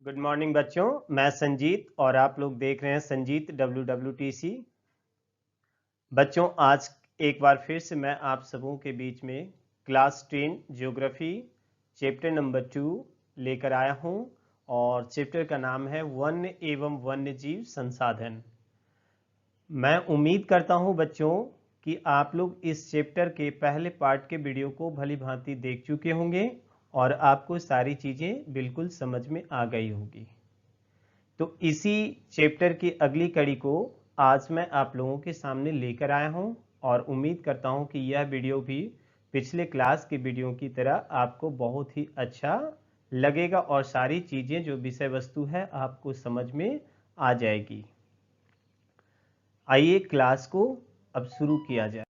Good morning बच्चों, मैं संजीत और आप लोग देख रहे हैं संजीत WWTC। बच्चों, आज एक बार फिर से मैं आप सबों के बीच में क्लास 10 ज्योग्राफी चैप्टर नंबर 2 लेकर आया हूं और चैप्टर का नाम है वन्य एवं वन्यजीव संसाधन। मैं उम्मीद करता हूं बच्चों कि आप लोग इस चैप्टर के पहले पार्ट के वीडियो को भली भांति देख चुके होंगे और आपको सारी चीज़ें बिल्कुल समझ में आ गई होगी। तो इसी चैप्टर की अगली कड़ी को आज मैं आप लोगों के सामने लेकर आया हूं और उम्मीद करता हूं कि यह वीडियो भी पिछले क्लास के वीडियो की तरह आपको बहुत ही अच्छा लगेगा और सारी चीज़ें जो विषय वस्तु है आपको समझ में आ जाएगी। आइए क्लास को अब शुरू किया जाए।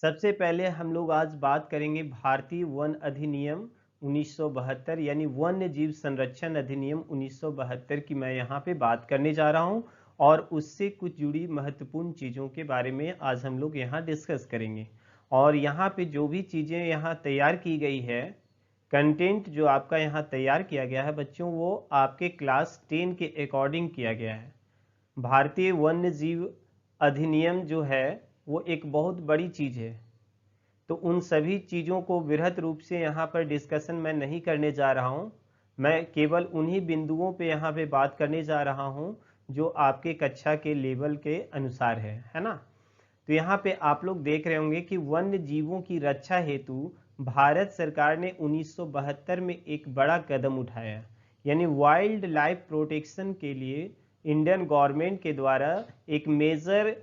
सबसे पहले हम लोग आज बात करेंगे भारतीय वन अधिनियम 1972 यानी वन्य जीव संरक्षण अधिनियम 1972 की मैं यहाँ पे बात करने जा रहा हूँ और उससे कुछ जुड़ी महत्वपूर्ण चीज़ों के बारे में आज हम लोग यहाँ डिस्कस करेंगे। और यहाँ पे जो भी चीज़ें यहाँ तैयार की गई है, कंटेंट जो आपका यहाँ तैयार किया गया है बच्चों, वो आपके क्लास 10 के अकॉर्डिंग किया गया है। भारतीय वन्य जीव अधिनियम जो है वो एक बहुत बड़ी चीज़ है, तो उन सभी चीज़ों को वृहद रूप से यहाँ पर डिस्कशन मैं नहीं करने जा रहा हूँ। मैं केवल उन्हीं बिंदुओं पे यहाँ पे बात करने जा रहा हूँ जो आपके कक्षा के लेवल के अनुसार है ना। तो यहाँ पे आप लोग देख रहे होंगे कि वन्य जीवों की रक्षा हेतु भारत सरकार ने 1972 में एक बड़ा कदम उठाया, यानी वाइल्ड लाइफ प्रोटेक्शन के लिए इंडियन गवर्नमेंट के द्वारा एक मेजर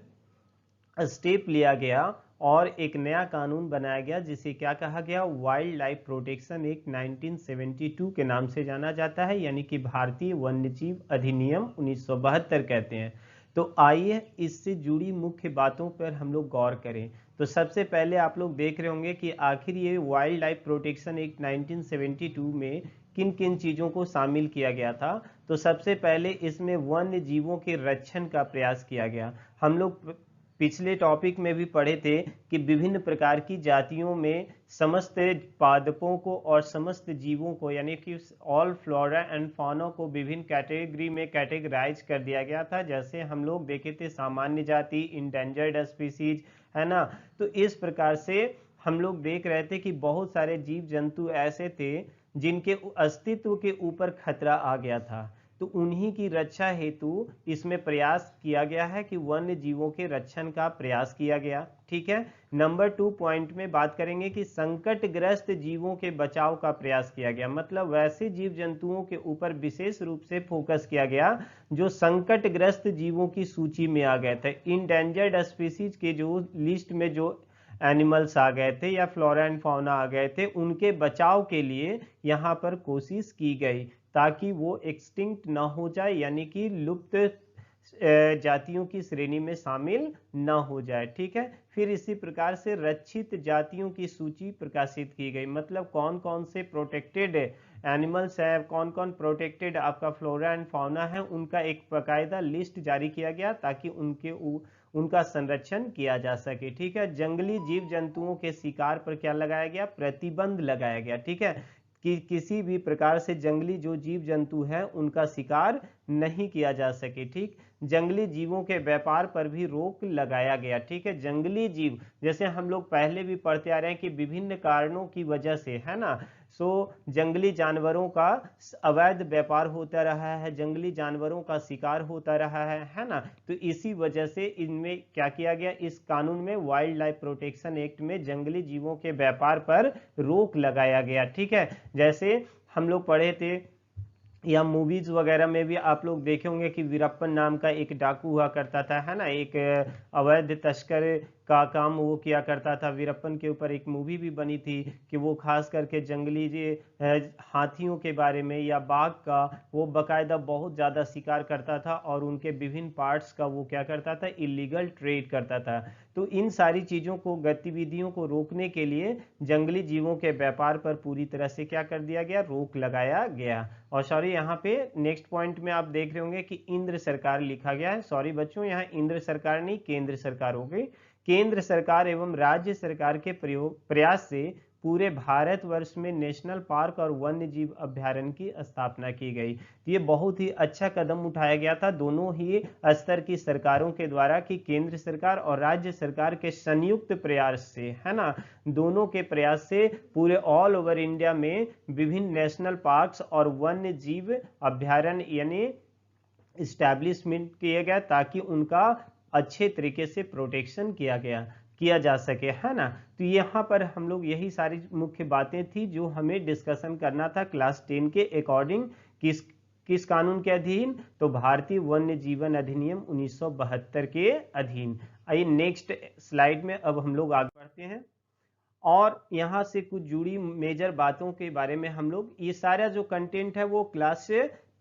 स्टेप लिया गया और एक नया कानून बनाया गया जिसे क्या कहा गया, वाइल्ड लाइफ प्रोटेक्शन एक्ट 1972 के नाम से जाना जाता है, यानी कि भारतीय वन्यजीव अधिनियम 1972 कहते हैं। तो आइए इससे जुड़ी मुख्य बातों पर हम लोग गौर करें। तो सबसे पहले आप लोग देख रहे होंगे कि आखिर ये वाइल्ड लाइफ प्रोटेक्शन एक्ट 1972 में किन किन चीज़ों को शामिल किया गया था। तो सबसे पहले इसमें वन्य जीवों के रक्षण का प्रयास किया गया। हम लोग पिछले टॉपिक में भी पढ़े थे कि विभिन्न प्रकार की जातियों में समस्त पादपों को और समस्त जीवों को, यानी कि ऑल फ्लोरा एंड फौना को विभिन्न कैटेगरी में कैटेगराइज कर दिया गया था। जैसे हम लोग देखे थे सामान्य जाति, इंडेंजर्ड स्पीसीज, है ना। तो इस प्रकार से हम लोग देख रहे थे कि बहुत सारे जीव जंतु ऐसे थे जिनके अस्तित्व के ऊपर खतरा आ गया था, तो उन्हीं की रक्षा हेतु इसमें प्रयास किया गया है कि वन्य जीवों के रक्षण का प्रयास किया गया। ठीक है। नंबर 2 पॉइंट में बात करेंगे कि संकटग्रस्त जीवों के बचाव का प्रयास किया गया, मतलब वैसे जीव जंतुओं के ऊपर विशेष रूप से फोकस किया गया जो संकटग्रस्त जीवों की सूची में आ गए थे। इंडेंजर्ड स्पीसीज के जो लिस्ट में जो एनिमल्स आ गए थे या फ्लोरा एंड फौना आ गए थे, उनके बचाव के लिए यहाँ पर कोशिश की गई ताकि वो एक्सटिंक्ट ना हो जाए, यानी कि लुप्त जातियों की श्रेणी में शामिल ना हो जाए। ठीक है। फिर इसी प्रकार से रक्षित जातियों की सूची प्रकाशित की गई, मतलब कौन कौन से प्रोटेक्टेड एनिमल्स है, कौन कौन प्रोटेक्टेड आपका फ्लोरा एंड फौना है, उनका एक बाकायदा लिस्ट जारी किया गया ताकि उनका संरक्षण किया जा सके। ठीक है। जंगली जीव जंतुओं के शिकार पर क्या लगाया गया, प्रतिबंध लगाया गया। ठीक है, कि किसी भी प्रकार से जंगली जो जीव जंतु है उनका शिकार नहीं किया जा सके। ठीक। जंगली जीवों के व्यापार पर भी रोक लगाया गया। ठीक है। जंगली जीव जैसे हम लोग पहले भी पढ़ते आ रहे हैं कि विभिन्न कारणों की वजह से, है ना, जंगली जानवरों का अवैध व्यापार होता रहा है, जंगली जानवरों का शिकार होता रहा है ना। तो इसी वजह से इनमें क्या किया गया, इस कानून में वाइल्ड लाइफ प्रोटेक्शन एक्ट में जंगली जीवों के व्यापार पर रोक लगाया गया। ठीक है। जैसे हम लोग पढ़े थे या मूवीज वगैरह में भी आप लोग देखे होंगे कि वीरप्पन नाम का एक डाकू हुआ करता था, है ना, एक अवैध तस्कर का काम वो किया करता था। वीरप्पन के ऊपर एक मूवी भी बनी थी कि वो खास करके जंगली हाथियों के बारे में या बाघ का वो बकायदा बहुत ज़्यादा शिकार करता था और उनके विभिन्न पार्ट्स का वो क्या करता था, इलीगल ट्रेड करता था। तो इन सारी चीज़ों को, गतिविधियों को रोकने के लिए जंगली जीवों के व्यापार पर पूरी तरह से क्या कर दिया गया, रोक लगाया गया। और सॉरी, यहाँ पे नेक्स्ट पॉइंट में आप देख रहे होंगे कि इंद्र सरकार लिखा गया है। सॉरी बच्चों, यहाँ इंद्र सरकार नहीं, केंद्र सरकार हो गई। केंद्र सरकार एवं राज्य सरकार के प्रयास से पूरे भारतवर्ष में नेशनल पार्क और वन्य जीव अभ्यारण्य की स्थापना की गई। तो ये बहुत ही अच्छा कदम उठाया गया था दोनों ही स्तर की सरकारों के द्वारा, कि केंद्र सरकार और राज्य सरकार के संयुक्त प्रयास से, है ना, दोनों के प्रयास से पूरे ऑल ओवर इंडिया में विभिन्न नेशनल पार्क्स और वन्य जीव अभ्यारण्य यानी इस्टेब्लिशमेंट किया गया, ताकि उनका अच्छे तरीके से प्रोटेक्शन किया जा सके, है ना। तो यहाँ पर हम लोग यही सारी मुख्य बातें थी जो हमें डिस्कशन करना था क्लास 10 के अकॉर्डिंग। किस कानून के अधीन? तो भारतीय वन्य जीवन अधिनियम 1972 के अधीन। आइए नेक्स्ट स्लाइड में अब हम लोग आगे बढ़ते हैं और यहाँ से कुछ जुड़ी मेजर बातों के बारे में हम लोग, ये सारा जो कंटेंट है वो क्लास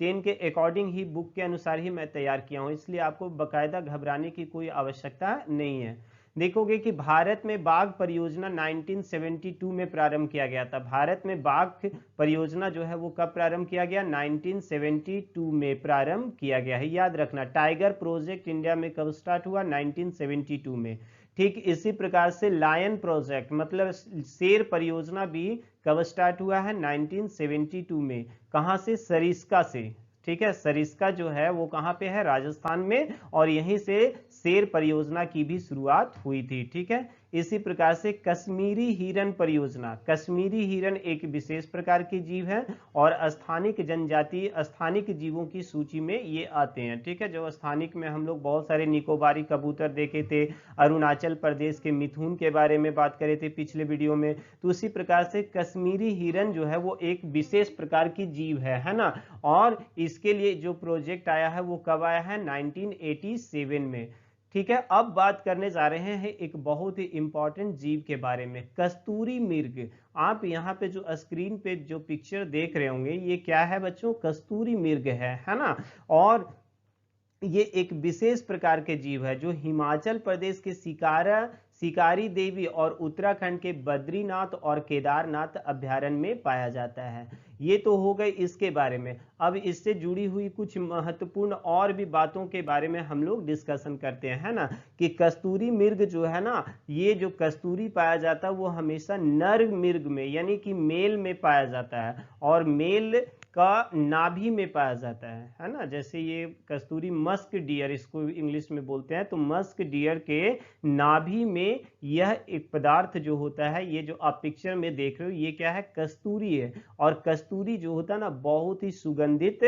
10 के अकॉर्डिंग ही, बुक के अनुसार ही मैं तैयार किया हूँ, इसलिए आपको बकायदा घबराने की कोई आवश्यकता नहीं है। देखोगे कि भारत में बाघ परियोजना 1972 में प्रारंभ किया गया था। भारत में बाघ परियोजना जो है वो कब प्रारंभ किया गया? 1972 में प्रारंभ किया गया है, याद रखना। टाइगर प्रोजेक्ट इंडिया में कब स्टार्ट हुआ? 1972 में। ठीक इसी प्रकार से लायन प्रोजेक्ट मतलब शेर परियोजना भी कब स्टार्ट हुआ है? 1972 में। कहां से? सरिस्का से। ठीक है, सरिस्का जो है वो कहां पे है? राजस्थान में, और यहीं से शेर परियोजना की भी शुरुआत हुई थी। ठीक है, इसी प्रकार से कश्मीरी हिरन परियोजना। कश्मीरी हिरन एक विशेष प्रकार की जीव है और स्थानिक जनजाति स्थानिक जीवों की सूची में ये आते हैं। ठीक है, जो स्थानिक में हम लोग बहुत सारे निकोबारी कबूतर देखे थे, अरुणाचल प्रदेश के मिथुन के बारे में बात करे थे पिछले वीडियो में, तो उसी प्रकार से कश्मीरी हिरन जो है वो एक विशेष प्रकार की जीव है ना। और इसके लिए जो प्रोजेक्ट आया है वो कब आया है? 1987 में। ठीक है, अब बात करने जा रहे हैं एक बहुत ही इंपॉर्टेंट जीव के बारे में, कस्तूरी मृग। आप यहाँ पे जो स्क्रीन पे जो पिक्चर देख रहे होंगे ये क्या है बच्चों? कस्तूरी मृग है ना। और ये एक विशेष प्रकार के जीव है जो हिमाचल प्रदेश के शिकारी देवी और उत्तराखंड के बद्रीनाथ और केदारनाथ अभ्यारण्य में पाया जाता है। ये तो हो गए इसके बारे में। अब इससे जुड़ी हुई कुछ महत्वपूर्ण और भी बातों के बारे में हम लोग डिस्कशन करते हैं, है ना। कि कस्तूरी मृग जो है ना, ये जो कस्तूरी पाया जाता है वो हमेशा नर मृग में यानी कि मेल में पाया जाता है, और मेल का नाभि में पाया जाता है ना। जैसे ये कस्तूरी मस्क डियर इसको इंग्लिश में बोलते हैं, तो मस्क डियर के नाभि में यह एक पदार्थ जो होता है, ये जो आप पिक्चर में देख रहे हो ये क्या है? कस्तूरी है। और कस्तूरी जो होता है ना बहुत ही सुगंधित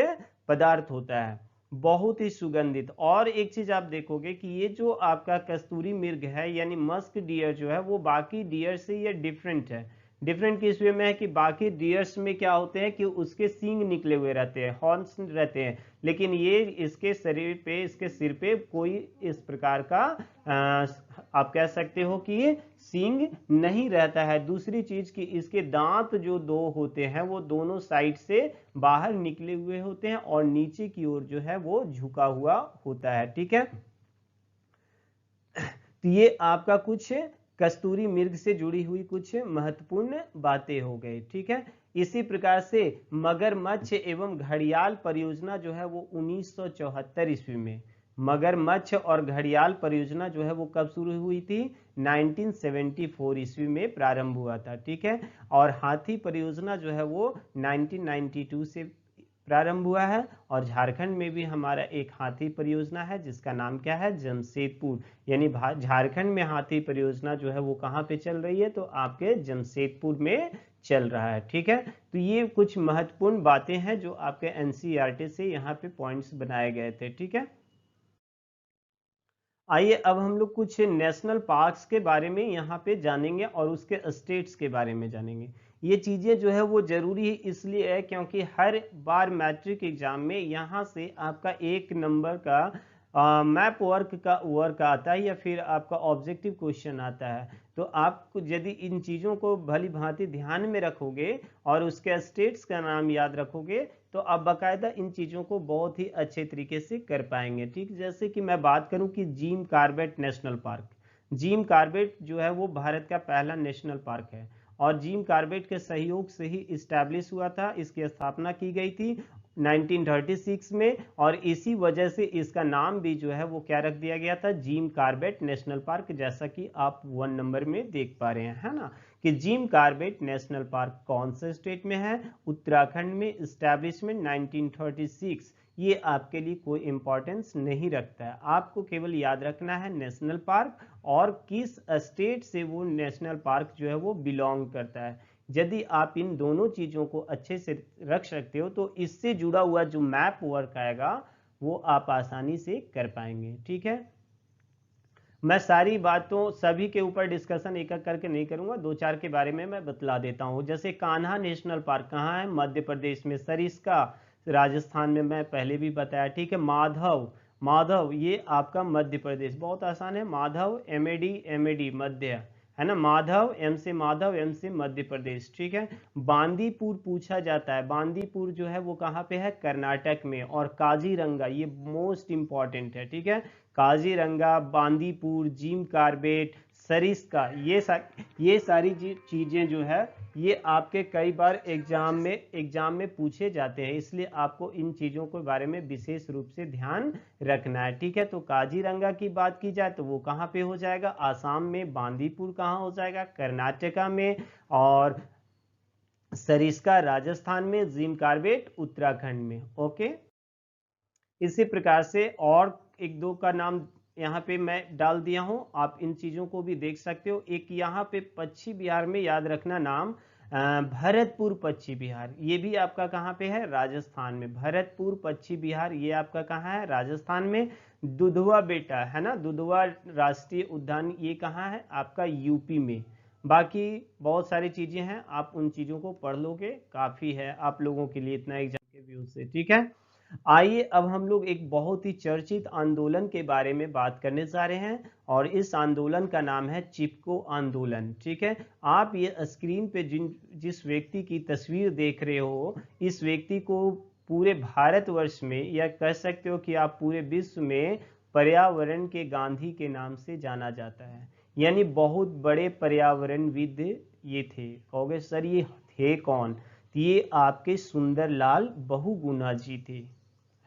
पदार्थ होता है, बहुत ही सुगंधित। और एक चीज आप देखोगे कि ये जो आपका कस्तूरी मृग है यानी मस्क डियर जो है वो बाकी डियर से ये डिफरेंट है। डिफरेंट किस वे में है? कि बाकी डियर्स में क्या होते हैं कि उसके सींग निकले हुए रहते हैं, हॉर्न्स रहते हैं, लेकिन ये इसके शरीर पे, इसके सिर पे कोई इस प्रकार का आप कह सकते हो कि सींग नहीं रहता है। दूसरी चीज कि इसके दांत जो दो होते हैं वो दोनों साइड से बाहर निकले हुए होते हैं और नीचे की ओर जो है वो झुका हुआ होता है। ठीक है, तो ये आपका कुछ कस्तूरी मृग से जुड़ी हुई कुछ महत्वपूर्ण बातें हो गई। ठीक है, इसी प्रकार से मगरमच्छ एवं घड़ियाल परियोजना जो है वो 1974 ईस्वी में, मगरमच्छ और घड़ियाल परियोजना जो है वो कब शुरू हुई थी? 1974 ईस्वी में प्रारंभ हुआ था। ठीक है, और हाथी परियोजना जो है वो 1992 से प्रारंभ हुआ है। और झारखंड में भी हमारा एक हाथी परियोजना है जिसका नाम क्या है? जमशेदपुर। यानी झारखंड में हाथी परियोजना जो है वो कहाँ पे चल रही है? तो आपके जमशेदपुर में चल रहा है। ठीक है, तो ये कुछ महत्वपूर्ण बातें हैं जो आपके एनसीईआरटी से यहाँ पे पॉइंट्स बनाए गए थे। ठीक है, आइए अब हम लोग कुछ नेशनल पार्क्स के बारे में यहाँ पे जानेंगे और उसके स्टेट्स के बारे में जानेंगे। ये चीज़ें जो है वो ज़रूरी इसलिए है क्योंकि हर बार मैट्रिक एग्जाम में यहाँ से आपका एक नंबर का मैप वर्क आता है या फिर आपका ऑब्जेक्टिव क्वेश्चन आता है। तो आप यदि इन चीज़ों को भली भांति ध्यान में रखोगे और उसके स्टेट्स का नाम याद रखोगे तो आप बाकायदा इन चीज़ों को बहुत ही अच्छे तरीके से कर पाएंगे। ठीक, जैसे कि मैं बात करूं कि Jim Corbett national park, Jim Corbett जो है वो भारत का पहला नेशनल पार्क है और जिम कॉर्बेट के सहयोग से ही इस्टेब्लिश हुआ था, इसकी स्थापना की गई थी 1936 में, और इसी वजह से इसका नाम भी जो है वो क्या रख दिया गया था, जिम कॉर्बेट नेशनल पार्क, जैसा कि आप 1 नंबर में देख पा रहे हैं, है ना, कि जिम कॉर्बेट नेशनल पार्क कौन से स्टेट में है, उत्तराखंड में, इस्टेब्लिशमेंट 1936। ये आपके लिए कोई इंपॉर्टेंस नहीं रखता है, आपको केवल याद रखना है नेशनल पार्क और किस स्टेट से वो नेशनल पार्क जो है वो बिलोंग करता है। यदि आप इन दोनों चीज़ों को अच्छे से रख सकते हो तो इससे जुड़ा हुआ जो मैप वर्क आएगा वो आप आसानी से कर पाएंगे। ठीक है, मैं सारी बातों सभी के ऊपर डिस्कशन एक एक करके नहीं करूंगा, दो चार के बारे में मैं बतला देता हूं। जैसे कान्हा नेशनल पार्क कहाँ है, मध्य प्रदेश में। सरिस्का राजस्थान में, मैं पहले भी बताया। ठीक है, माधव, माधव ये आपका मध्य प्रदेश, बहुत आसान है, माधव एमएडी मध्य, है ना, माधव, एम से माधव, एम से मध्य प्रदेश। ठीक है, बांदीपुर पूछा जाता है, बांदीपुर जो है वो कहाँ पे है, कर्नाटक में। और काजीरंगा ये मोस्ट इंपॉर्टेंट है। ठीक है, काजीरंगा, बांदीपुर, जिम कॉर्बेट, सरिस्का, ये सारी चीज़ें जो है ये आपके कई बार एग्जाम में पूछे जाते हैं, इसलिए आपको इन चीज़ों के बारे में विशेष रूप से ध्यान रखना है। ठीक है, तो काजीरंगा की बात की जाए तो वो कहाँ पे हो जाएगा, आसाम में। बांदीपुर कहाँ हो जाएगा, कर्नाटका में। और सरिस्का राजस्थान में, जिम कॉर्बेट उत्तराखंड में। ओके, इसी प्रकार से और एक दो का नाम यहाँ पे मैं डाल दिया हूँ, आप इन चीज़ों को भी देख सकते हो। एक यहाँ पे पश्चिम बिहार में याद रखना नाम, भरतपुर पश्चिम बिहार, ये भी आपका कहाँ पे है, राजस्थान में। भरतपुर पश्चिम बिहार ये आपका कहाँ है, राजस्थान में। दुधवा बेटा, है ना, दुधवा राष्ट्रीय उद्यान ये कहाँ है, आपका यूपी में। बाकी बहुत सारी चीज़ें हैं, आप उन चीज़ों को पढ़ लोगे, काफ़ी है आप लोगों के लिए इतना एग्जाम के व्यू से। ठीक है, आइए अब हम लोग एक बहुत ही चर्चित आंदोलन के बारे में बात करने जा रहे हैं, और इस आंदोलन का नाम है चिपको आंदोलन। ठीक है, आप ये स्क्रीन पे जिस व्यक्ति की तस्वीर देख रहे हो, इस व्यक्ति को पूरे भारतवर्ष में, या कह सकते हो कि आप पूरे विश्व में पर्यावरण के गांधी के नाम से जाना जाता है। यानी बहुत बड़े पर्यावरणविद ये थे। कहोगे सर ये थे कौन, तो ये आपके सुंदरलाल बहुगुणा जी थे,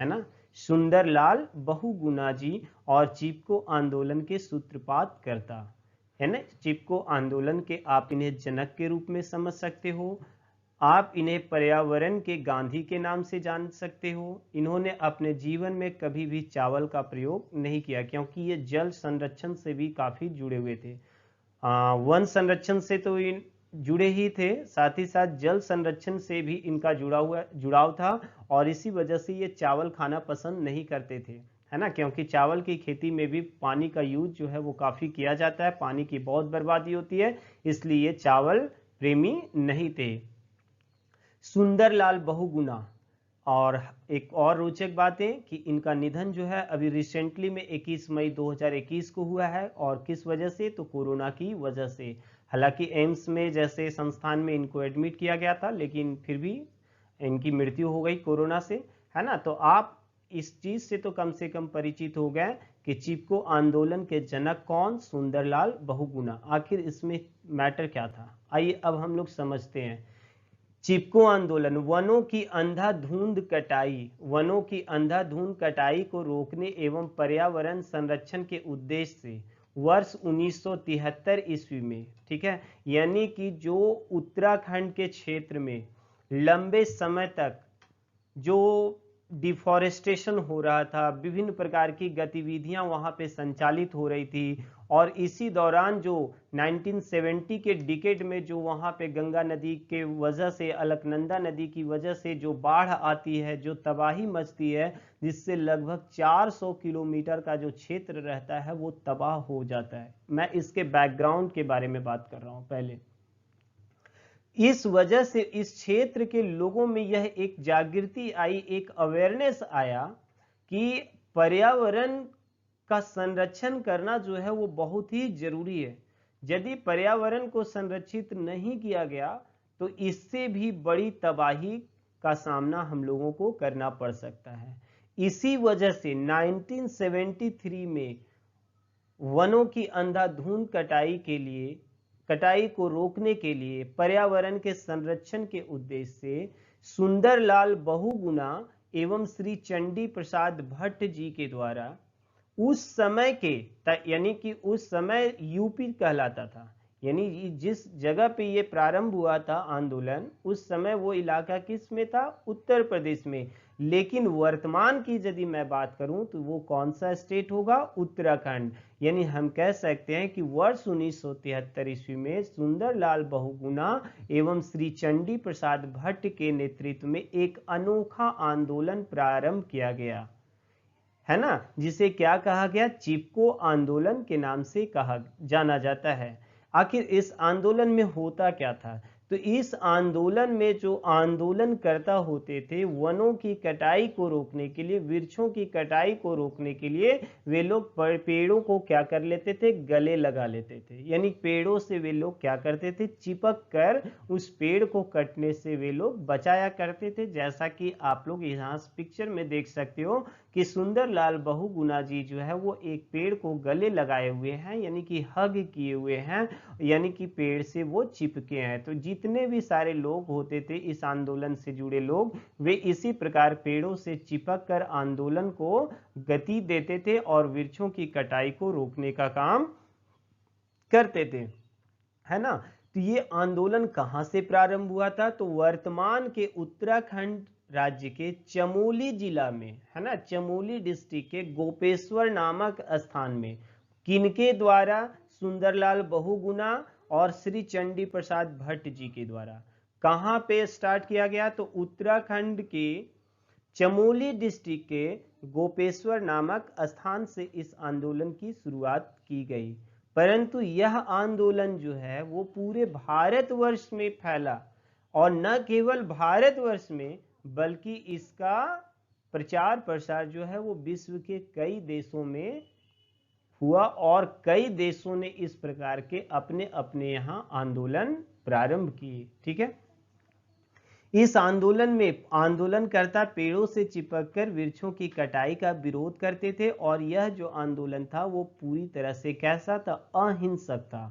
है ना, सुंदरलाल बहुगुणा जी। और चिपको आंदोलन के सूत्रपात करता, है ना, चिपको आंदोलन के आप इन्हें जनक के रूप में समझ सकते हो, आप इन्हें पर्यावरण के गांधी के नाम से जान सकते हो। इन्होंने अपने जीवन में कभी भी चावल का प्रयोग नहीं किया, क्योंकि ये जल संरक्षण से भी काफी जुड़े हुए थे। वन संरक्षण से तो इन जुड़े ही थे, साथ ही साथ जल संरक्षण से भी इनका जुड़ाव था, और इसी वजह से ये चावल खाना पसंद नहीं करते थे, है ना, क्योंकि चावल की खेती में भी पानी का यूज जो है वो काफ़ी किया जाता है, पानी की बहुत बर्बादी होती है, इसलिए ये चावल प्रेमी नहीं थे। सुंदरलाल बहुगुणा। और एक और रोचक बात है कि इनका निधन जो है अभी रिसेंटली में 21 मई 2021 को हुआ है, और किस वजह से, तो कोरोना की वजह से। हालांकि एम्स में जैसे संस्थान में इनको एडमिट किया गया था, लेकिन फिर भी इनकी मृत्यु हो गई कोरोना से, है ना। तो आप इस चीज से कम परिचित हो गए कि चिपको आंदोलन के जनक कौन, सुंदरलाल बहुगुणा। आखिर इसमें मैटर क्या था, आइए अब हम लोग समझते हैं। चिपको आंदोलन, वनों की अंधाधुंध कटाई, वनों की अंधाधुंध कटाई को रोकने एवं पर्यावरण संरक्षण के उद्देश्य से वर्ष 1973 ईस्वी में, ठीक है, यानी कि जो उत्तराखंड के क्षेत्र में लंबे समय तक जो डिफॉरेस्टेशन हो रहा था, विभिन्न प्रकार की गतिविधियां वहां पे संचालित हो रही थी, और इसी दौरान जो 1970 के डिकेड में जो वहां पे गंगा नदी के वजह से, अलकनंदा नदी की वजह से जो बाढ़ आती है, जो तबाही मचती है, जिससे लगभग 400 किलोमीटर का जो क्षेत्र रहता है वो तबाह हो जाता है। मैं इसके बैकग्राउंड के बारे में बात कर रहा हूं पहले। इस वजह से इस क्षेत्र के लोगों में यह एक जागृति आई, एक अवेयरनेस आया कि पर्यावरण का संरक्षण करना जो है वो बहुत ही जरूरी है। यदि पर्यावरण को संरक्षित नहीं किया गया तो इससे भी बड़ी तबाही का सामना हम लोगों को करना पड़ सकता है। इसी वजह से 1973 में वनों की अंधाधुंध कटाई को रोकने के लिए, पर्यावरण के संरक्षण के उद्देश्य से सुंदरलाल बहुगुणा एवं श्री चंडी प्रसाद भट्ट जी के द्वारा उस समय के यानी कि उस समय यूपी कहलाता था, यानी जिस जगह पे ये प्रारंभ हुआ था आंदोलन, उस समय वो इलाका किस में था? उत्तर प्रदेश में। लेकिन वर्तमान की यदि मैं बात करूं तो वो कौन सा स्टेट होगा? उत्तराखंड। यानी हम कह सकते हैं कि वर्ष 1973 ईस्वी में सुंदरलाल बहुगुणा एवं श्री चंडी प्रसाद भट्ट के नेतृत्व में एक अनोखा आंदोलन प्रारंभ किया गया, है ना, जिसे क्या कहा गया? चिपको आंदोलन के नाम से कहा जाना जाता है। आखिर इस आंदोलन में होता क्या था? तो इस आंदोलन में जो आंदोलनकर्ता होते थे, वनों की कटाई को रोकने के लिए, वृक्षों की कटाई को रोकने के लिए वे लोग पेड़ों को क्या कर लेते थे? गले लगा लेते थे। यानी पेड़ों से वे लोग क्या करते थे? चिपक कर उस पेड़ को कटने से वे लोग बचाया करते थे। जैसा कि आप लोग यहाँ पिक्चर में देख सकते हो कि सुंदरलाल बहुगुणा जी जो है वो एक पेड़ को गले लगाए हुए हैं, यानी कि हग किए हुए हैं, यानी कि पेड़ से वो चिपके हैं। तो जितने भी सारे लोग होते थे इस आंदोलन से जुड़े लोग, वे इसी प्रकार पेड़ों से चिपक कर आंदोलन को गति देते थे और वृक्षों की कटाई को रोकने का काम करते थे, है ना। तो ये आंदोलन कहां से प्रारंभ हुआ था? तो वर्तमान के उत्तराखंड राज्य के चमोली जिला में, है ना, चमोली डिस्ट्रिक्ट के गोपेश्वर नामक स्थान में। किनके द्वारा? सुंदरलाल बहुगुणा और श्री चंडी प्रसाद भट्ट जी के द्वारा। कहां पे स्टार्ट किया गया? तो उत्तराखंड के चमोली डिस्ट्रिक्ट के गोपेश्वर नामक स्थान से इस आंदोलन की शुरुआत की गई। परंतु यह आंदोलन जो है वो पूरे भारतवर्ष में फैला, और न केवल भारतवर्ष में बल्कि इसका प्रचार प्रसार जो है वो विश्व के कई देशों में हुआ, और कई देशों ने इस प्रकार के अपने अपने यहाँ आंदोलन प्रारंभ किए। ठीक है। इस आंदोलन में आंदोलनकर्ता पेड़ों से चिपककर वृक्षों की कटाई का विरोध करते थे, और यह जो आंदोलन था वो पूरी तरह से कैसा था? अहिंसक था।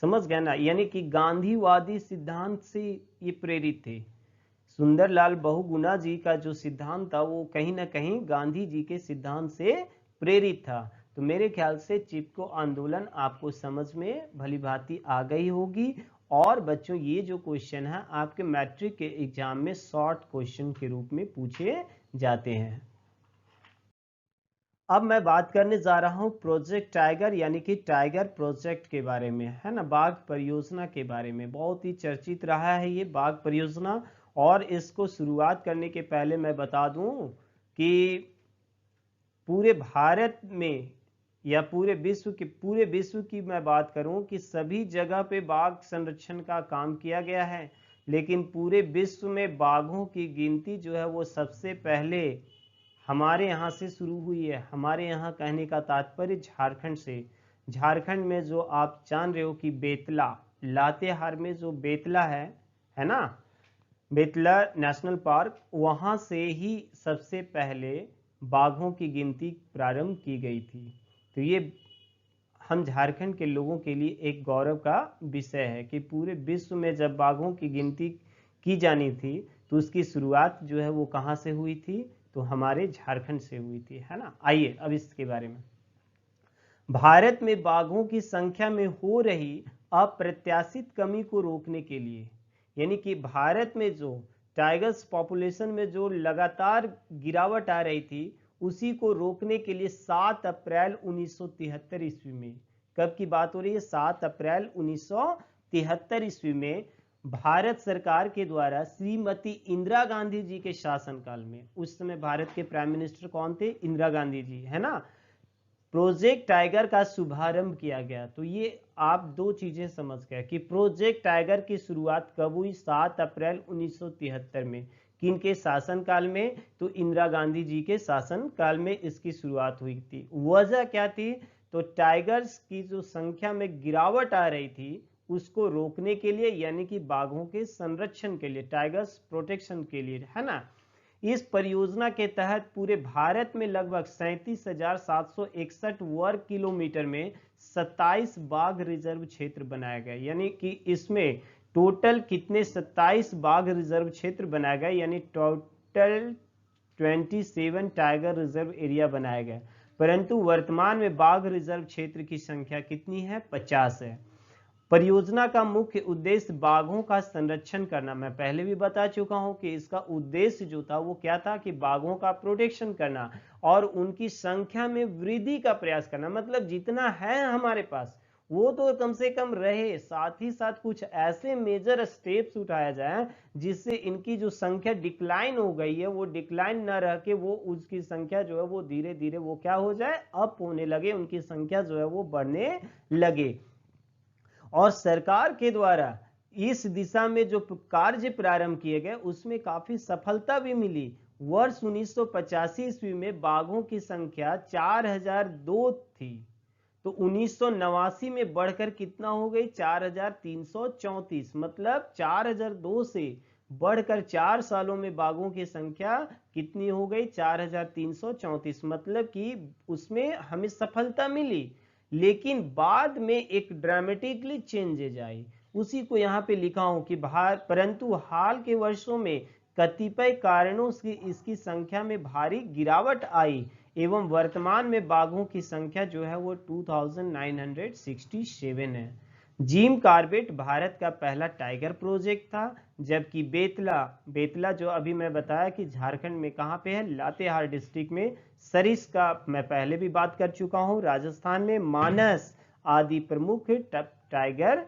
समझ गए ना? यानी कि गांधीवादी सिद्धांत से ये प्रेरित थे। सुंदरलाल बहुगुणा जी का जो सिद्धांत था वो कहीं ना कहीं गांधी जी के सिद्धांत से प्रेरित था। तो मेरे ख्याल से चिपको आंदोलन आपको समझ में भली भांति आ गई होगी। और बच्चों ये जो क्वेश्चन है आपके मैट्रिक के एग्जाम में शॉर्ट क्वेश्चन के रूप में पूछे जाते हैं। अब मैं बात करने जा रहा हूं प्रोजेक्ट टाइगर, यानी कि टाइगर प्रोजेक्ट के बारे में, है ना, बाघ परियोजना के बारे में। बहुत ही चर्चित रहा है ये बाघ परियोजना, और इसको शुरुआत करने के पहले मैं बता दूं कि पूरे भारत में या पूरे विश्व की मैं बात करूं कि सभी जगह पे बाघ संरक्षण का काम किया गया है, लेकिन पूरे विश्व में बाघों की गिनती जो है वो सबसे पहले हमारे यहाँ से शुरू हुई है। हमारे यहाँ कहने का तात्पर्य झारखंड से। झारखंड में जो आप जान रहे हो कि बेतला, लातेहार में जो बेतला है ना, बेतला नेशनल पार्क, वहां से ही सबसे पहले बाघों की गिनती प्रारंभ की गई थी। तो ये हम झारखंड के लोगों के लिए एक गौरव का विषय है कि पूरे विश्व में जब बाघों की गिनती की जानी थी तो उसकी शुरुआत जो है वो कहाँ से हुई थी? तो हमारे झारखंड से हुई थी, है ना। आइए अब इसके बारे में। भारत में बाघों की संख्या में हो रही अप्रत्याशित कमी को रोकने के लिए, यानी कि भारत में जो टाइगर्स पॉपुलेशन में जो लगातार गिरावट आ रही थी उसी को रोकने के लिए 7 अप्रैल 1973 ईस्वी में, कब की बात हो रही है? 7 अप्रैल 1973 ईस्वी में भारत सरकार के द्वारा श्रीमती इंदिरा गांधी जी के शासनकाल में, उस समय भारत के प्राइम मिनिस्टर कौन थे? इंदिरा गांधी जी, है ना, प्रोजेक्ट टाइगर का शुभारंभ किया गया। तो ये आप दो चीजें समझ गए कि प्रोजेक्ट टाइगर की शुरुआत कब हुई? 7 अप्रैल 1973 में। किनके शासनकाल में? तो इंदिरा गांधी जी के शासनकाल में इसकी शुरुआत हुई थी। वजह क्या थी? तो टाइगर्स की जो संख्या में गिरावट आ रही थी उसको रोकने के लिए, यानी कि बाघों के संरक्षण के लिए, टाइगर्स प्रोटेक्शन के लिए, है ना। इस परियोजना के तहत पूरे भारत में लगभग 37,761 वर्ग किलोमीटर में 27 बाघ रिजर्व क्षेत्र बनाया गया। यानी कि इसमें टोटल कितने? 27 बाघ रिजर्व क्षेत्र बनाया गया, यानी टोटल 27 टाइगर रिजर्व एरिया बनाया गया, परंतु वर्तमान में बाघ रिजर्व क्षेत्र की संख्या कितनी है? 50 है। परियोजना का मुख्य उद्देश्य बाघों का संरक्षण करना। मैं पहले भी बता चुका हूं कि इसका उद्देश्य जो था वो क्या था कि बाघों का प्रोटेक्शन करना और उनकी संख्या में वृद्धि का प्रयास करना। मतलब जितना है हमारे पास वो तो कम से कम रहे, साथ ही साथ कुछ ऐसे मेजर स्टेप्स उठाया जाए जिससे इनकी जो संख्या डिक्लाइन हो गई है वो डिक्लाइन न रह के वो उसकी संख्या जो है वो धीरे धीरे वो क्या हो जाए, अप होने लगे, उनकी संख्या जो है वो बढ़ने लगे। और सरकार के द्वारा इस दिशा में जो कार्य प्रारंभ किए गए उसमें काफी सफलता भी मिली। वर्ष 1985 ईस्वी में बाघों की संख्या 4002 थी, तो 1989 में बढ़कर कितना हो गई? 4334। मतलब 4002 से बढ़कर 4 सालों में बाघों की संख्या कितनी हो गई? 4334। मतलब कि उसमें हमें सफलता मिली, लेकिन बाद में एक ड्रामेटिकली चेंजेज आई, उसी को यहाँ पे लिखा हूं कि परंतु हाल के वर्षों में कतिपय कारणों से इसकी संख्या में भारी गिरावट आई एवं वर्तमान में बाघों की संख्या जो है वो 2967 है। जिम कॉर्बेट भारत का पहला टाइगर प्रोजेक्ट था, जबकि बेतला जो अभी मैं बताया कि झारखंड में कहाँ पे है? लातेहार डिस्ट्रिक्ट में। सरिस का मैं पहले भी बात कर चुका हूँ, राजस्थान में। मानस आदि प्रमुख टाइगर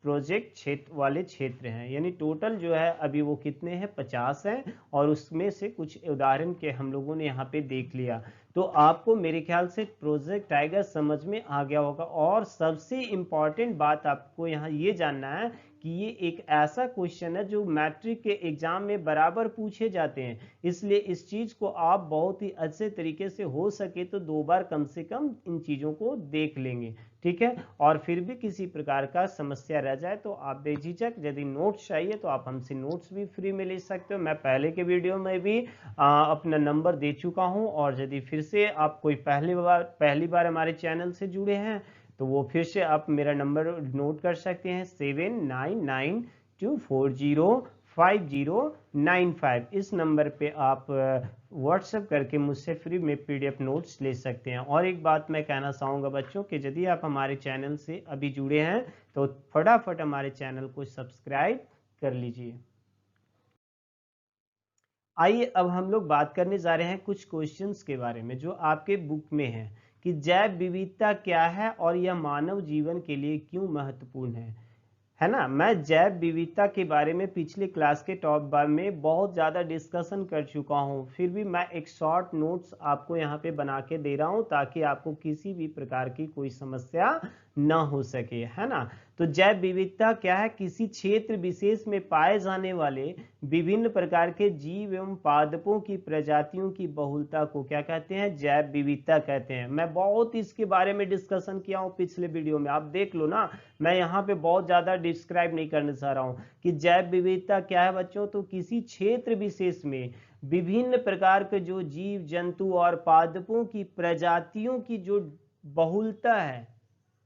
प्रोजेक्ट क्षेत्र वाले क्षेत्र हैं। यानी टोटल जो है अभी वो कितने हैं? 50 हैं, और उसमें से कुछ उदाहरण के हम लोगों ने यहाँ पे देख लिया। तो आपको मेरे ख्याल से प्रोजेक्ट टाइगर समझ में आ गया होगा। और सबसे इम्पॉर्टेंट बात आपको यहाँ ये जानना है कि ये एक ऐसा क्वेश्चन है जो मैट्रिक के एग्जाम में बराबर पूछे जाते हैं, इसलिए इस चीज को आप बहुत ही अच्छे तरीके से हो सके तो 2 बार कम से कम इन चीजों को देख लेंगे, ठीक है। और फिर भी किसी प्रकार का समस्या रह जाए तो आप बेझिझक, यदि नोट्स चाहिए तो आप हमसे नोट्स भी फ्री में ले सकते हो। मैं पहले के वीडियो में भी अपना नंबर दे चुका हूं, और यदि फिर से आप कोई पहली बार हमारे चैनल से जुड़े हैं तो वो फिर से आप मेरा नंबर नोट कर सकते हैं, 7992405095। इस नंबर पे आप व्हाट्सएप करके मुझसे फ्री में पीडीएफ नोट्स ले सकते हैं। और एक बात मैं कहना चाहूँगा बच्चों कि यदि आप हमारे चैनल से अभी जुड़े हैं तो फटाफट हमारे चैनल को सब्सक्राइब कर लीजिए। आइए अब हम लोग बात करने जा रहे हैं कुछ क्वेश्चंस के बारे में जो आपके बुक में है कि जैव विविधता क्या है और यह मानव जीवन के लिए क्यों महत्वपूर्ण है ना। मैं जैव विविधता के बारे में पिछले क्लास के टॉप बार में बहुत ज़्यादा डिस्कशन कर चुका हूं, फिर भी मैं एक शॉर्ट नोट्स आपको यहाँ पे बना के दे रहा हूं ताकि आपको किसी भी प्रकार की कोई समस्या न हो सके, है ना। तो जैव विविधता क्या है? किसी क्षेत्र विशेष में पाए जाने वाले विभिन्न प्रकार के जीव एवं पादपों की प्रजातियों की बहुलता को क्या कहते हैं? जैव विविधता कहते हैं। मैं बहुत इसके बारे में डिस्कशन किया हूँ पिछले वीडियो में, आप देख लो ना। मैं यहाँ पे बहुत ज़्यादा डिस्क्राइब नहीं करना चाह रहा हूँ कि जैव विविधता क्या है बच्चों। तो किसी क्षेत्र विशेष में विभिन्न प्रकार के जो जीव जंतु और पादपों की प्रजातियों की जो बहुलता है,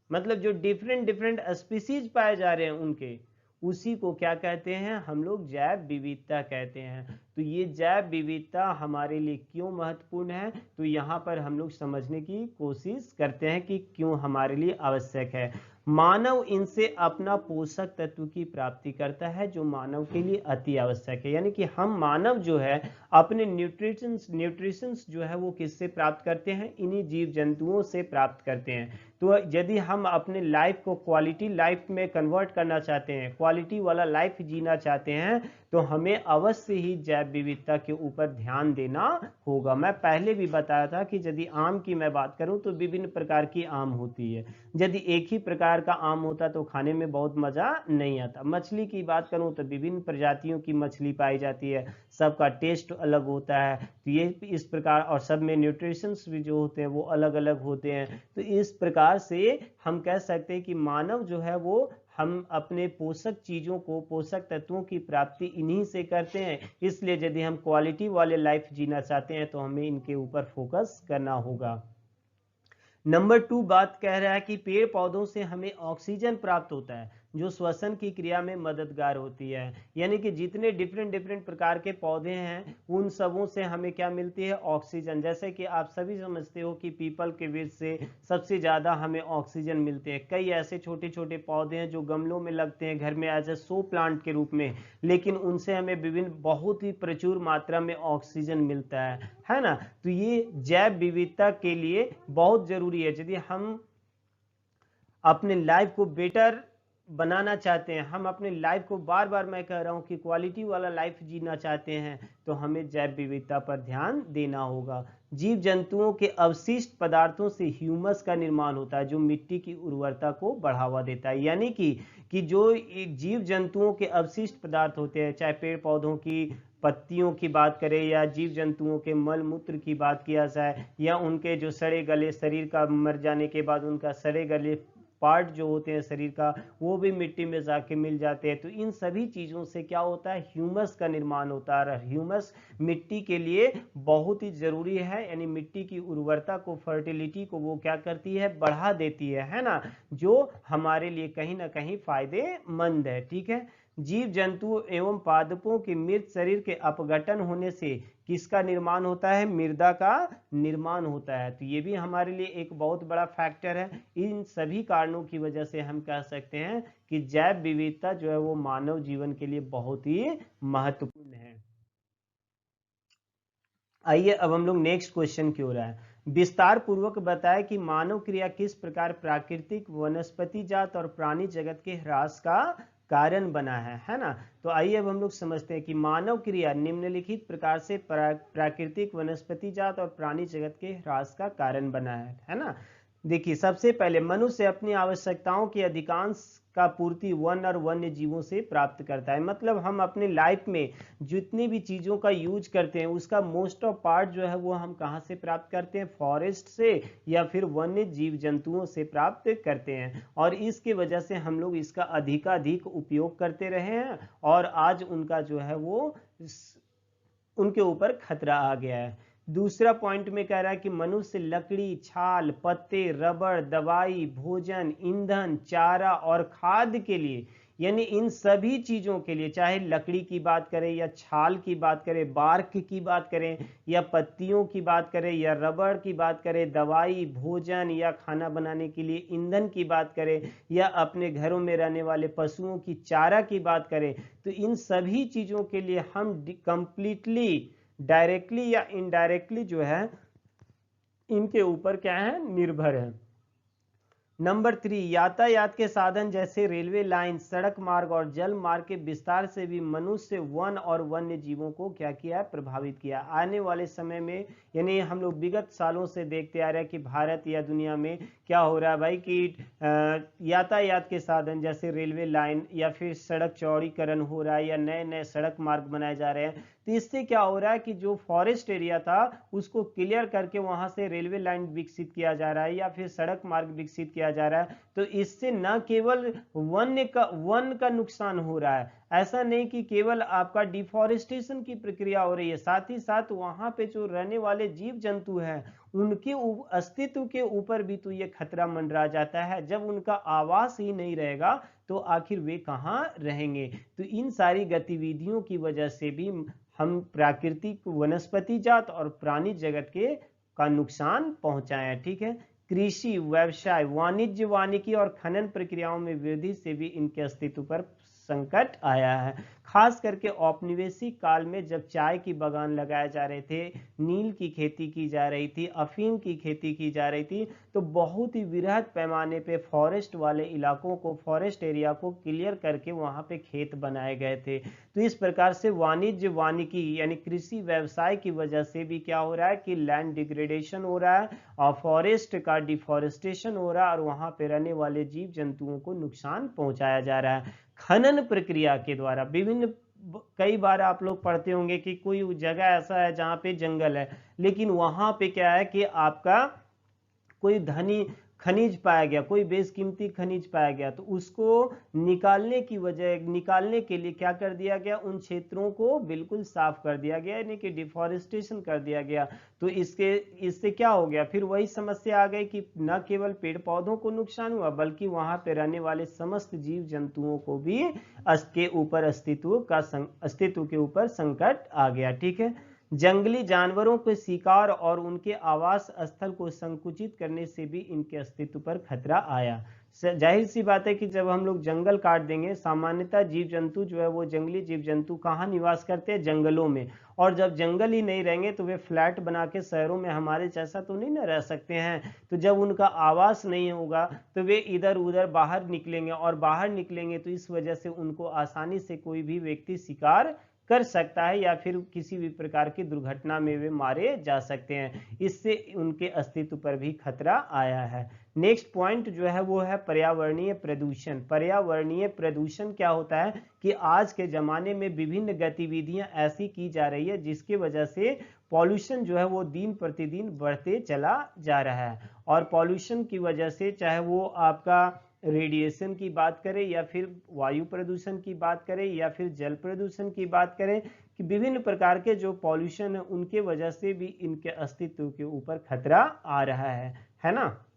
मतलब जो डिफरेंट स्पीसीज पाए जा रहे हैं उनके, उसी को क्या कहते हैं? हम लोग जैव विविधता कहते हैं। तो ये जैव विविधता हमारे लिए क्यों महत्वपूर्ण है, तो यहाँ पर हम लोग समझने की कोशिश करते हैं कि क्यों हमारे लिए आवश्यक है। मानव इनसे अपना पोषक तत्व की प्राप्ति करता है जो मानव के लिए अति आवश्यक है। यानी कि हम मानव जो है अपने न्यूट्रिशंस जो है वो किससे प्राप्त करते हैं? इन्हीं जीव जंतुओं से प्राप्त करते हैं। तो यदि हम अपने लाइफ को क्वालिटी लाइफ में कन्वर्ट करना चाहते हैं, क्वालिटी वाला लाइफ जीना चाहते हैं, तो हमें अवश्य ही जैव विविधता के ऊपर ध्यान देना होगा। मैं पहले भी बताया था कि यदि आम की मैं बात करूं तो विभिन्न प्रकार की आम होती है। यदि एक ही प्रकार का आम होता तो खाने में बहुत मजा नहीं आता। मछली की बात करूं तो विभिन्न प्रजातियों की मछली पाई जाती है, सबका टेस्ट अलग होता है। तो ये इस प्रकार, और सब में न्यूट्रिशंस भी जो होते हैं वो अलग अलग होते हैं। तो इस प्रकार से हम कह सकते हैं कि मानव जो है वो हम अपने पोषक चीजों को, पोषक तत्वों की प्राप्ति इन्हीं से करते हैं। इसलिए यदि हम क्वालिटी वाले लाइफ जीना चाहते हैं तो हमें इनके ऊपर फोकस करना होगा। नंबर 2 बात कह रहा है कि पेड़ पौधों से हमें ऑक्सीजन प्राप्त होता है। जो श्वसन की क्रिया में मददगार होती है। यानी कि जितने डिफरेंट डिफरेंट प्रकार के पौधे हैं उन सबों से हमें क्या मिलती है, ऑक्सीजन। जैसे कि आप सभी समझते हो कि पीपल के वृक्ष से सबसे ज़्यादा हमें ऑक्सीजन मिलते हैं। कई ऐसे छोटे छोटे पौधे हैं जो गमलों में लगते हैं घर में एज ए शो प्लांट के रूप में, लेकिन उनसे हमें विभिन्न बहुत ही प्रचुर मात्रा में ऑक्सीजन मिलता है ना। तो ये जैव विविधता के लिए बहुत जरूरी है। यदि हम अपने लाइफ को बेटर बनाना चाहते हैं, हम अपने लाइफ को बार बार मैं कह रहा हूं कि क्वालिटी वाला लाइफ जीना चाहते हैं, तो हमें जैव विविधता पर ध्यान देना होगा। जीव जंतुओं के अवशिष्ट पदार्थों से ह्यूमस का निर्माण होता है जो मिट्टी की उर्वरता को बढ़ावा देता है। यानी कि जो जीव जंतुओं के अवशिष्ट पदार्थ होते हैं, चाहे पेड़ पौधों की पत्तियों की बात करें या जीव जंतुओं के मल मूत्र की बात किया जाए, या उनके जो सड़े गले शरीर का मर जाने के बाद उनका सड़े गले पार्ट जो होते हैं शरीर का, वो भी मिट्टी में जाके मिल जाते हैं। तो इन सभी चीज़ों से क्या होता है, ह्यूमस का निर्माण होता है। ह्यूमस मिट्टी के लिए बहुत ही ज़रूरी है, यानी मिट्टी की उर्वरता को, फर्टिलिटी को वो क्या करती है, बढ़ा देती है ना, जो हमारे लिए कहीं ना कहीं फायदेमंद है। ठीक है। जीव जंतु एवं पादपों के मृत शरीर के अपघटन होने से किसका निर्माण होता है, मृदा का निर्माण होता है। तो ये भी हमारे लिए एक बहुत बड़ा फैक्टर है। इन सभी कारणों की वजह से हम कह सकते हैं कि जैव विविधता जो है वो मानव जीवन के लिए बहुत ही महत्वपूर्ण है। आइए अब हम लोग नेक्स्ट क्वेश्चन की ओर आए। विस्तार पूर्वक बताएं कि मानव क्रिया किस प्रकार प्राकृतिक, वनस्पति जात और प्राणी जगत के ह्रास का कारण बना है ना। तो आइए अब हम लोग समझते हैं कि मानव क्रिया निम्नलिखित प्रकार से प्राकृतिक, वनस्पति जात और प्राणी जगत के ह्रास का कारण बना है ना। देखिए, सबसे पहले मनुष्य अपनी आवश्यकताओं की अधिकांश का पूर्ति वन और वन्य जीवों से प्राप्त करता है। मतलब हम अपने लाइफ में जितनी भी चीज़ों का यूज करते हैं उसका मोस्ट ऑफ पार्ट जो है वो हम कहाँ से प्राप्त करते हैं, फॉरेस्ट से या फिर वन्य जीव जंतुओं से प्राप्त करते हैं। और इसकी वजह से हम लोग इसका अधिकाधिक उपयोग करते रहे हैं और आज उनका जो है वो उनके ऊपर खतरा आ गया है। दूसरा पॉइंट में कह रहा है कि मनुष्य लकड़ी, छाल, पत्ते, रबड़, दवाई, भोजन, ईंधन, चारा और खाद्य के लिए, यानी इन सभी चीजों के लिए, चाहे लकड़ी की बात करें या छाल की बात करें, बार्क की बात करें या पत्तियों की बात करें या रबड़ की बात करें, दवाई, भोजन या खाना बनाने के लिए ईंधन की बात करें या अपने घरों में रहने वाले पशुओं की चारा की बात करें, तो इन सभी चीजों के लिए हम कंप्लीटली डायरेक्टली या इनडायरेक्टली जो है इनके ऊपर क्या है, निर्भर है। नंबर 3, यातायात के साधन जैसे रेलवे लाइन, सड़क मार्ग और जल मार्ग के विस्तार से भी मनुष्य वन और वन्य जीवों को क्या किया है, प्रभावित किया। आने वाले समय में, यानी हम लोग विगत सालों से देखते आ रहे हैं कि भारत या दुनिया में क्या हो रहा है भाई कि यातायात के साधन जैसे रेलवे लाइन या फिर सड़क चौड़ीकरण हो रहा है या नए नए सड़क मार्ग बनाए जा रहे हैं। तो इससे क्या हो रहा है कि जो फॉरेस्ट एरिया था उसको क्लियर करके वहां से रेलवे लाइन विकसित किया जा रहा है या फिर सड़क मार्ग विकसित किया जा रहा है। तो इससे न केवल वन का नुकसान हो रहा है, ऐसा नहीं कि केवल आपका डिफॉरेस्टेशन की प्रक्रिया हो रही है, साथ ही साथ वहां पे जो रहने वाले जीव जंतु हैं उनके अस्तित्व के ऊपर भी तो ये खतरा मंडरा जाता है। जब उनका आवास ही नहीं रहेगा तो आखिर वे कहाँ रहेंगे। तो इन सारी गतिविधियों की वजह से भी हम प्राकृतिक, वनस्पति जात और प्राणी जगत के का नुकसान पहुंचाए। ठीक है। कृषि, व्यवसाय, वाणिज्य, वानिकी और खनन प्रक्रियाओं में वृद्धि से भी इनके अस्तित्व पर संकट आया है। खास करके औपनिवेशिक काल में जब चाय की बागान लगाए जा रहे थे, नील की खेती की जा रही थी, अफीम की खेती की जा रही थी, तो बहुत ही वृहद पैमाने पे फॉरेस्ट वाले इलाकों को, फॉरेस्ट एरिया को क्लियर करके वहां पे खेत बनाए गए थे। तो इस प्रकार से वाणिज्य, वानिकी यानी कृषि व्यवसाय की वजह से भी क्या हो रहा है कि लैंड डिग्रेडेशन हो रहा है और फॉरेस्ट का डिफॉरेस्टेशन हो रहा है और वहां पे रहने वाले जीव जंतुओं को नुकसान पहुंचाया जा रहा है। खनन प्रक्रिया के द्वारा विभिन्न, कई बार आप लोग पढ़ते होंगे कि कोई जगह ऐसा है जहां पे जंगल है, लेकिन वहां पे क्या है कि आपका कोई धनी खनिज पाया गया, कोई बेशकीमती खनिज पाया गया, तो उसको निकालने के लिए क्या कर दिया गया, उन क्षेत्रों को बिल्कुल साफ कर दिया गया, यानी कि डिफॉरेस्टेशन कर दिया गया। तो इससे क्या हो गया, फिर वही समस्या आ गई कि न केवल पेड़ पौधों को नुकसान हुआ, बल्कि वहां पे रहने वाले समस्त जीव जंतुओं को भी अस्तित्व के ऊपर संकट आ गया। ठीक है, जंगली जानवरों के शिकार और उनके आवास स्थल को संकुचित करने से भी इनके अस्तित्व पर खतरा आया। जाहिर सी बात है कि जब हम लोग जंगल काट देंगे, सामान्यतः जीव जंतु जो है वो जंगली जीव जंतु कहाँ निवास करते हैं, जंगलों में। और जब जंगल ही नहीं रहेंगे तो वे फ्लैट बना के शहरों में हमारे जैसा तो नहीं ना रह सकते हैं। तो जब उनका आवास नहीं होगा तो वे इधर उधर बाहर निकलेंगे, और बाहर निकलेंगे तो इस वजह से उनको आसानी से कोई भी व्यक्ति शिकार कर सकता है, या फिर किसी भी प्रकार की दुर्घटना में वे मारे जा सकते हैं। इससे उनके अस्तित्व पर भी खतरा आया है। नेक्स्ट पॉइंट जो है वो है पर्यावरणीय प्रदूषण। पर्यावरणीय प्रदूषण क्या होता है कि आज के जमाने में विभिन्न गतिविधियां ऐसी की जा रही है जिसकी वजह से पॉल्यूशन जो है वो दिन प्रतिदिन बढ़ते चला जा रहा है। और पॉल्यूशन की वजह से, चाहे वो आपका रेडिएशन की बात करें, या फिर वायु प्रदूषण की बात करें, या फिर जल प्रदूषण की बात करें, कि विभिन्न प्रकार के जो पॉल्यूशन है उनके वजह से भी इनके अस्तित्व के ऊपर खतरा आ रहा है ना।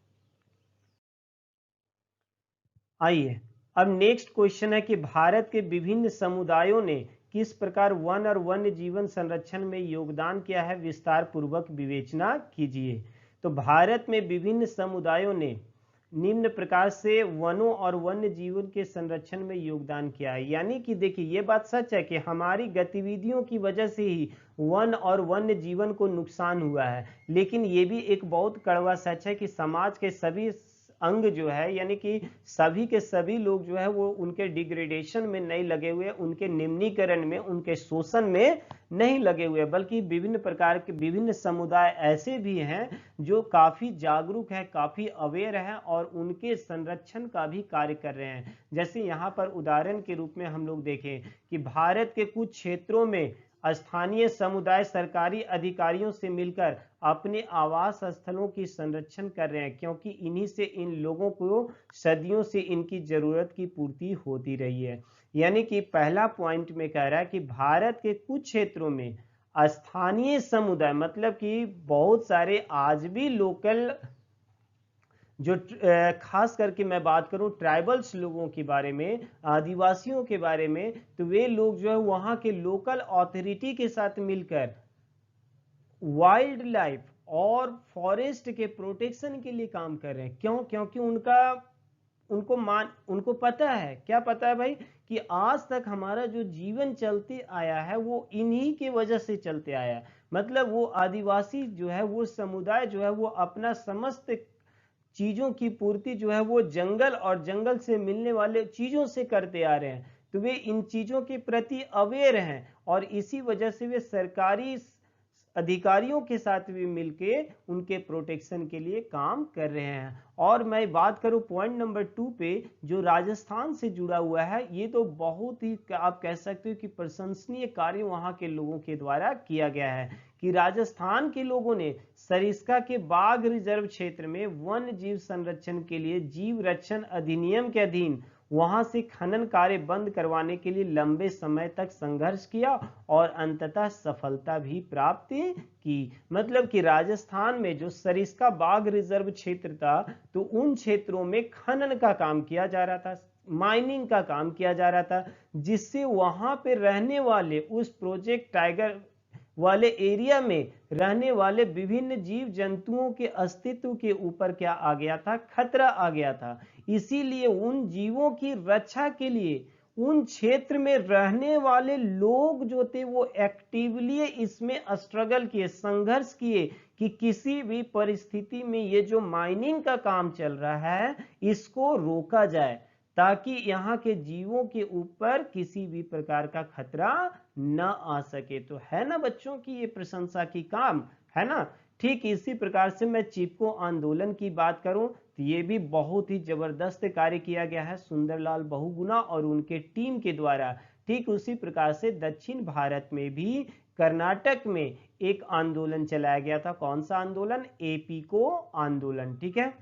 आइए, अब नेक्स्ट क्वेश्चन है कि भारत के विभिन्न समुदायों ने किस प्रकार वन और वन्य जीवन संरक्षण में योगदान किया है, विस्तार पूर्वक विवेचना कीजिए। तो भारत में विभिन्न समुदायों ने निम्न प्रकार से वनों और वन्य जीवन के संरक्षण में योगदान किया है। यानी कि देखिए, ये बात सच है कि हमारी गतिविधियों की वजह से ही वन और वन्य जीवन को नुकसान हुआ है, लेकिन ये भी एक बहुत कड़वा सच है कि समाज के सभी अंग जो है, यानी कि सभी के सभी लोग जो है वो उनके डिग्रेडेशन में नहीं लगे हुए, उनके निम्नीकरण में, उनके शोषण में नहीं लगे हुए, बल्कि विभिन्न प्रकार के विभिन्न समुदाय ऐसे भी हैं जो काफी जागरूक है, काफी अवेयर है, और उनके संरक्षण का भी कार्य कर रहे हैं। जैसे यहाँ पर उदाहरण के रूप में हम लोग देखें कि भारत के कुछ क्षेत्रों में स्थानीय समुदाय सरकारी अधिकारियों से मिलकर अपने आवास स्थलों की संरक्षण कर रहे हैं, क्योंकि इन्हीं से इन लोगों को सदियों से इनकी जरूरत की पूर्ति होती रही है। यानी कि पहला पॉइंट में कह रहा है कि भारत के कुछ क्षेत्रों में स्थानीय समुदाय, मतलब कि बहुत सारे आज भी लोकल, जो खास करके मैं बात करूं ट्राइबल्स लोगों के बारे में, आदिवासियों के बारे में, तो वे लोग जो है वहां के लोकल अथॉरिटी के साथ मिलकर वाइल्ड लाइफ और फॉरेस्ट के प्रोटेक्शन के लिए काम कर रहे हैं। क्यों? क्योंकि उनको पता है, क्या पता है भाई, कि आज तक हमारा जो जीवन चलते आया है वो इन्हीं के वजह से चलते आया है। मतलब वो आदिवासी जो है, वो समुदाय जो है, वो अपना समस्त चीजों की पूर्ति जो है वो जंगल और जंगल से मिलने वाले चीजों से करते आ रहे हैं। तो वे इन चीजों के प्रति अवेयर हैं, और इसी वजह से वे सरकारी अधिकारियों के साथ भी मिलके उनके प्रोटेक्शन के लिए काम कर रहे हैं। और मैं बात करूं पॉइंट नंबर 2 पे, जो राजस्थान से जुड़ा हुआ है, ये तो बहुत ही आप कह सकते हो कि प्रशंसनीय कार्य वहां के लोगों के द्वारा किया गया है, कि राजस्थान के लोगों ने सरिस्का के बाघ रिजर्व क्षेत्र में वन्य जीव संरक्षण के लिए जीव रक्षण अधिनियम के अधीन वहां से खनन कार्य बंद करवाने के लिए लंबे समय तक संघर्ष किया, और अंततः सफलता भी प्राप्त की। मतलब कि राजस्थान में जो सरिस्का बाघ रिजर्व क्षेत्र था, तो उन क्षेत्रों में खनन का काम किया जा रहा था, माइनिंग का काम किया जा रहा था, जिससे वहां पे रहने वाले, उस प्रोजेक्ट टाइगर वाले एरिया में रहने वाले विभिन्न जीव जंतुओं के अस्तित्व के ऊपर क्या आ गया था, खतरा आ गया था। इसीलिए उन जीवों की रक्षा के लिए उन क्षेत्र में रहने वाले लोग जो थे वो एक्टिवली इसमें स्ट्रगल किए, संघर्ष किए, कि किसी भी परिस्थिति में ये जो माइनिंग का काम चल रहा है इसको रोका जाए, ताकि यहाँ के जीवों के ऊपर किसी भी प्रकार का खतरा न आ सके। तो है ना बच्चों की ये प्रशंसा की काम, है ना। ठीक इसी प्रकार से मैं चिपको आंदोलन की बात करूं तो ये भी बहुत ही जबरदस्त कार्य किया गया है सुंदरलाल बहुगुणा और उनके टीम के द्वारा। ठीक उसी प्रकार से दक्षिण भारत में भी कर्नाटक में एक आंदोलन चलाया गया था। कौन सा आंदोलन? एपीको आंदोलन। ठीक है,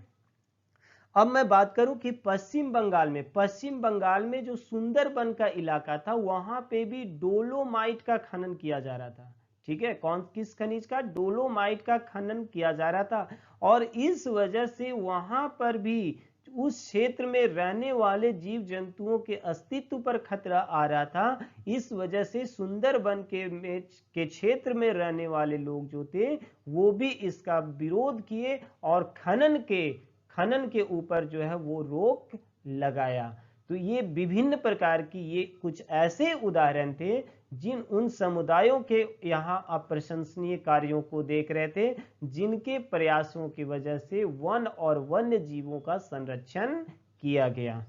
अब मैं बात करूं कि पश्चिम बंगाल में जो सुंदरबन का इलाका था वहां पे भी डोलोमाइट का खनन किया जा रहा था। ठीक है, किस खनिज का? डोलोमाइट का खनन किया जा रहा था। और इस वजह से वहां पर भी उस क्षेत्र में रहने वाले जीव जंतुओं के अस्तित्व पर खतरा आ रहा था। इस वजह से सुंदरबन के क्षेत्र में रहने वाले लोग जो थे वो भी इसका विरोध किए और खनन के ऊपर जो है वो रोक लगाया। तो ये विभिन्न प्रकार की ये कुछ ऐसे उदाहरण थे जिन उन समुदायों के यहाँ अप्रशंसनीय कार्यों को देख रहे थे, जिनके प्रयासों की वजह से वन और वन्य जीवों का संरक्षण किया गया।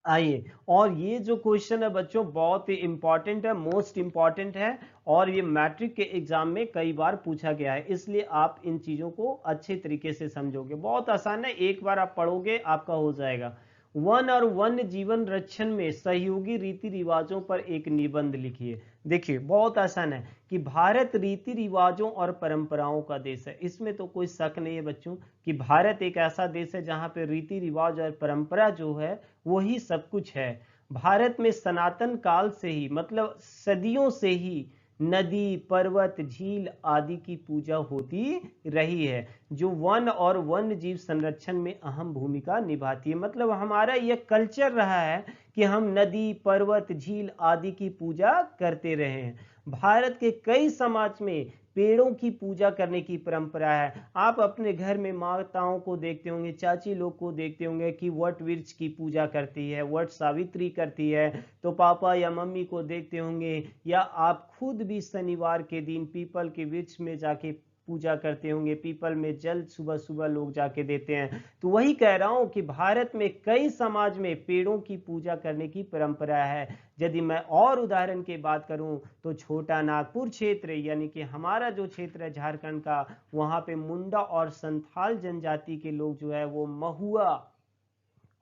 आइए, और ये जो क्वेश्चन है बच्चों बहुत ही इंपॉर्टेंट है, मोस्ट इंपॉर्टेंट है, और ये मैट्रिक के एग्जाम में कई बार पूछा गया है, इसलिए आप इन चीजों को अच्छे तरीके से समझोगे। बहुत आसान है, एक बार आप पढ़ोगे आपका हो जाएगा। वन और वन्य जीवन रक्षण में सहयोगी रीति रिवाजों पर एक निबंध लिखिए। देखिए बहुत आसान है कि भारत रीति रिवाजों और परंपराओं का देश है। इसमें तो कोई शक नहीं है बच्चों कि भारत एक ऐसा देश है जहां पे रीति रिवाज और परंपरा जो है वही सब कुछ है। भारत में सनातन काल से ही, मतलब सदियों से ही नदी, पर्वत, झील आदि की पूजा होती रही है, जो वन और वन्य जीव संरक्षण में अहम भूमिका निभाती है। मतलब हमारा यह कल्चर रहा है कि हम नदी, पर्वत, झील आदि की पूजा करते रहे हैं। भारत के कई समाज में पेड़ों की पूजा करने की परंपरा है। आप अपने घर में माताओं को देखते होंगे, चाची लोग को देखते होंगे कि वट वृक्ष की पूजा करती है, वट सावित्री करती है। तो पापा या मम्मी को देखते होंगे, या आप खुद भी शनिवार के दिन पीपल के वृक्ष में जाके पूजा करते होंगे, पीपल में जल सुबह सुबह लोग जाके देते हैं। तो वही कह रहा हूं कि भारत में कई समाज में पेड़ों की पूजा करने की परंपरा है। यदि मैं और उदाहरण की बात करूं तो छोटा नागपुर क्षेत्र, यानी कि हमारा जो क्षेत्र है झारखंड का, वहां पे मुंडा और संथाल जनजाति के लोग जो है वो महुआ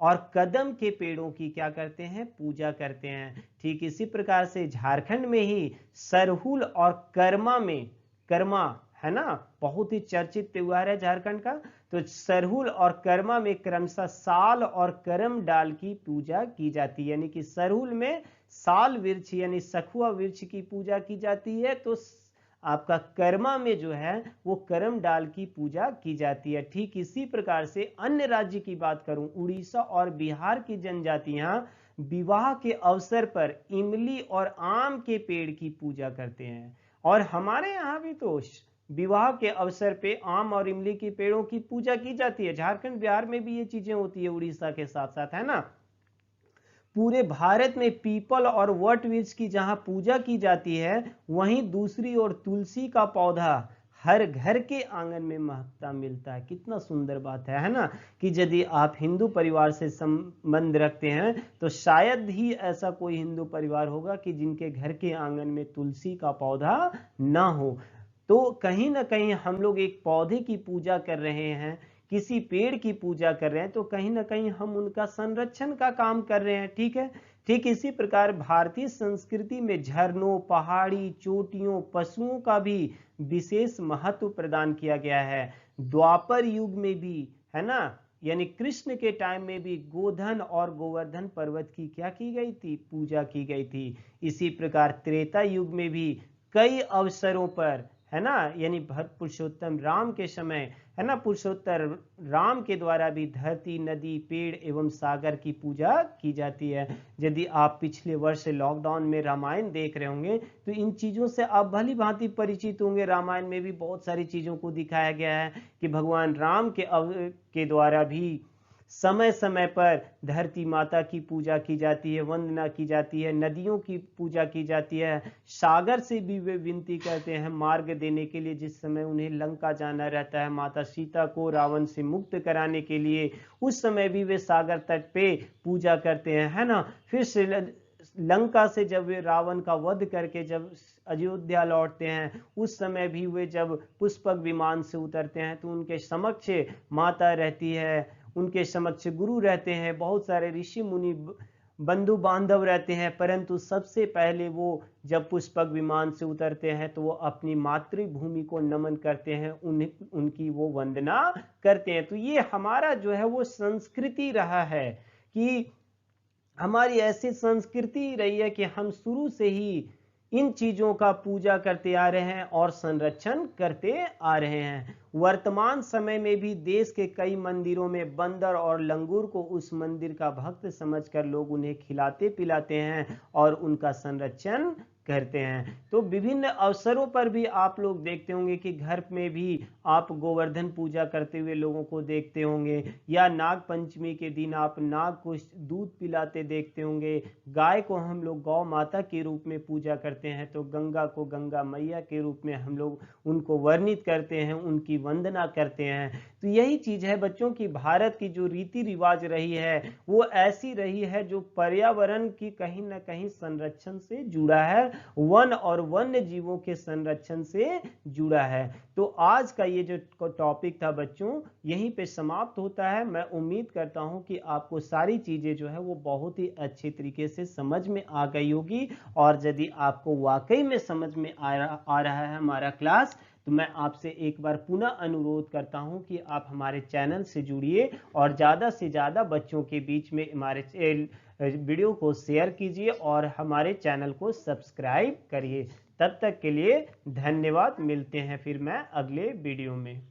और कदम के पेड़ों की क्या करते हैं? पूजा करते हैं। ठीक इसी प्रकार से झारखंड में ही सरहुल और कर्मा है ना, बहुत ही चर्चित त्योहार है झारखंड का। तो सरहुल और कर्मा में क्रमशः साल और करम डाल की पूजा की जाती है। यानी कि सरहुल में साल वृक्ष यानी सखुआ वृक्ष की पूजा की जाती है, तो आपका कर्मा में जो है वो करम डाल की पूजा की जाती है। ठीक इसी प्रकार से अन्य राज्य की बात करूं, उड़ीसा और बिहार की जनजातियां विवाह के अवसर पर इमली और आम के पेड़ की पूजा करते हैं। और हमारे यहाँ भी तो विवाह के अवसर पे आम और इमली के पेड़ों की पूजा की जाती है। झारखंड बिहार में भी ये चीजें होती है उड़ीसा के साथ साथ, है ना। पूरे भारत में पीपल और वट वृक्ष की जहां पूजा की जाती है, वहीं दूसरी ओर तुलसी का पौधा हर घर के आंगन में महकता मिलता है। कितना सुंदर बात है ना, कि यदि आप हिंदू परिवार से संबंध रखते हैं तो शायद ही ऐसा कोई हिंदू परिवार होगा कि जिनके घर के आंगन में तुलसी का पौधा ना हो। तो कहीं ना कहीं हम लोग एक पौधे की पूजा कर रहे हैं, किसी पेड़ की पूजा कर रहे हैं, तो कहीं ना कहीं हम उनका संरक्षण का काम कर रहे हैं। ठीक है, ठीक इसी प्रकार भारतीय संस्कृति में झरनों, पहाड़ी चोटियों, पशुओं का भी विशेष महत्व प्रदान किया गया है। द्वापर युग में भी, है ना, यानी कृष्ण के टाइम में भी गोधन और गोवर्धन पर्वत की क्या की गई थी? पूजा की गई थी। इसी प्रकार त्रेता युग में भी कई अवसरों पर, है ना, यानी भक्त पुरुषोत्तम राम के समय, है ना, पुरुषोत्तर राम के द्वारा भी धरती, नदी, पेड़ एवं सागर की पूजा की जाती है। यदि आप पिछले वर्ष लॉकडाउन में रामायण देख रहे होंगे तो इन चीजों से आप भली भांति परिचित होंगे। रामायण में भी बहुत सारी चीजों को दिखाया गया है कि भगवान राम के द्वारा भी समय समय पर धरती माता की पूजा की जाती है, वंदना की जाती है, नदियों की पूजा की जाती है। सागर से भी वे विनती करते हैं मार्ग देने के लिए, जिस समय उन्हें लंका जाना रहता है माता सीता को रावण से मुक्त कराने के लिए, उस समय भी वे सागर तट पे पूजा करते हैं, है ना। फिर लंका से जब वे रावण का वध करके जब अयोध्या लौटते हैं, उस समय भी वे जब पुष्पक विमान से उतरते हैं तो उनके समक्ष माता रहती है, उनके समक्ष गुरु रहते हैं, बहुत सारे ऋषि मुनि बंधु बांधव रहते हैं, परंतु सबसे पहले वो जब पुष्पक विमान से उतरते हैं तो वो अपनी मातृभूमि को नमन करते हैं, उनकी वो वंदना करते हैं। तो ये हमारा जो है वो संस्कृति रहा है कि हमारी ऐसी संस्कृति रही है कि हम शुरू से ही इन चीजों का पूजा करते आ रहे हैं और संरक्षण करते आ रहे हैं। वर्तमान समय में भी देश के कई मंदिरों में बंदर और लंगूर को उस मंदिर का भक्त समझकर लोग उन्हें खिलाते पिलाते हैं और उनका संरक्षण करते हैं। तो विभिन्न अवसरों पर भी आप लोग देखते होंगे कि घर में भी आप गोवर्धन पूजा करते हुए लोगों को देखते होंगे, या नाग पंचमी के दिन आप नाग को दूध पिलाते देखते होंगे। गाय को हम लोग गौ माता के रूप में पूजा करते हैं, तो गंगा को गंगा मैया के रूप में हम लोग उनको वर्णित करते हैं, उनकी वंदना करते हैं। तो यही चीज है बच्चों की भारत की जो रीति रिवाज रही है वो ऐसी रही है जो पर्यावरण की कहीं ना कहीं संरक्षण से जुड़ा है, वन और वन्य जीवों के संरक्षण से जुड़ा है। तो आज का ये जो टॉपिक था बच्चों यहीं पे समाप्त होता है। मैं उम्मीद करता हूं कि आपको सारी चीजें जो है वो बहुत ही अच्छी तरीके से समझ में आ गई होगी, और यदि आपको वाकई में समझ में आ रहा है हमारा क्लास, तो मैं आपसे एक बार पुनः अनुरोध करता हूं कि आप हमारे चैनल से जुड़िए और ज़्यादा से ज़्यादा बच्चों के बीच में हमारे वीडियो को शेयर कीजिए और हमारे चैनल को सब्सक्राइब करिए। तब तक के लिए धन्यवाद। मिलते हैं फिर मैं अगले वीडियो में।